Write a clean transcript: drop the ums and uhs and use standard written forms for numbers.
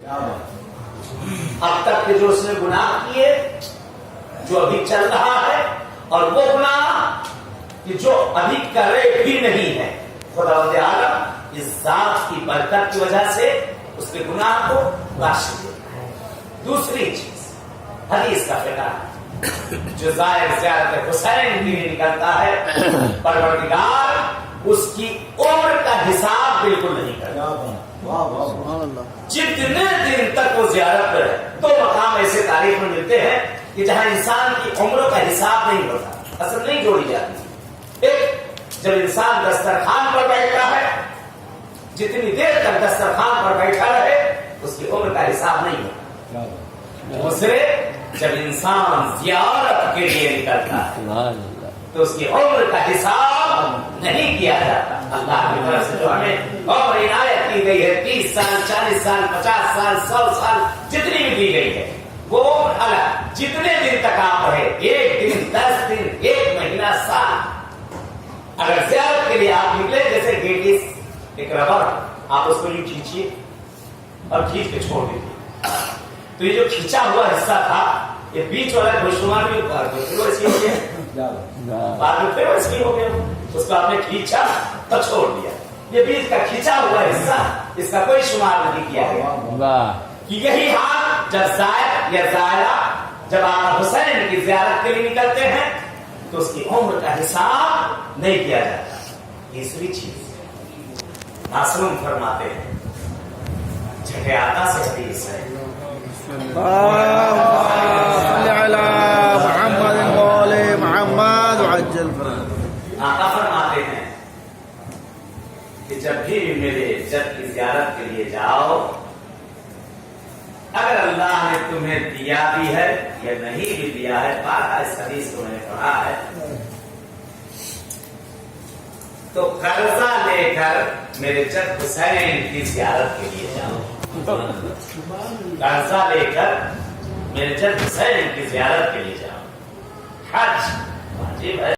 اب تک کے جو اس نے گناہ کیے، جو ابھی چل رہا ہے، اور وہ گناہ کہ جو ابھی کرے بھی نہیں ہے، خداوند عالم اس ذات کی برکت کی وجہ سے اس کے گناہ کو بخش دیتا ہے۔ دوسری چیز حدیث کا فقہ، جو زیارت حسین کے لیے نکلتا ہے، پروردگار اس کی عمر کا حساب بالکل نہیں کرتا۔ جتنے دن تک وہ زیارت پر ہے، دو مقام ایسے تاریخ میں ملتے ہیں کہ جہاں انسان کی عمروں کا حساب نہیں ہوتا، اصل نہیں جوڑی جاتی۔ ایک، جب انسان دسترخوان پر بیٹھتا ہے، جتنی دیر تک دسترخوان پر بیٹھا رہے اس کی عمر کا حساب نہیں ہوتا۔ دوسرے، جب انسان زیارت کے لیے نکلتا ہے تو اس کی عمر کا حساب نہیں کیا جاتا۔ اللہ کی طرف سے جو ہمیں عمر عنایت کی گئی ہے، 30 سال، 40 سال، 50 سال، 100 سال، جتنی بھی دی گئی ہے، وہ الگ جتنے دن تک آپ رہے، 1 دن، 10 دن، 1 مہینہ، سال، اگر زیارت کے لیے آپ نکلے، جیسے گیٹس ایک ربڑ، آپ اس کو یوں کھینچیے اور کھینچ کے چھوڑ دیجیے، تو یہ جو کھینچا ہوا حصہ تھا، یہ بیچ والا کوئی شمار بھی اتار دو، پھر وہ ایسی ہو گیا، بعد میں پھر وہ ایسی ہو گیا، اس کو آپ نے کھینچا تو چھوڑ دیا۔ یہ بیچ کا کھینچا ہوا حصہ، اس کا کوئی شمار نہیں کیا گیا۔ کہ یہی حال جب زائر یا زائرہ جب آپ حسین کی زیارت کے لیے نکلتے ہیں تو اس کی عمر کا حساب نہیں کیا جاتا۔ تیسری چیز معصوم فرماتے ہیں، جگہ آتا سے حدیث ہے، آقا فرماتے ہیں کہ جب بھی میرے جد کی زیارت کے لیے جاؤ، اگر اللہ نے تمہیں دیا بھی ہے یا نہیں بھی دیا ہے، بارہا اس حدیث کو میں نے پڑھا ہے، تو قرضہ لے کر میرے جد حسین کی زیارت کے لیے جاؤ، قرضہ لے کر میرے جد حسین کی زیارت کے لیے جاؤ۔ حج واجب ہے۔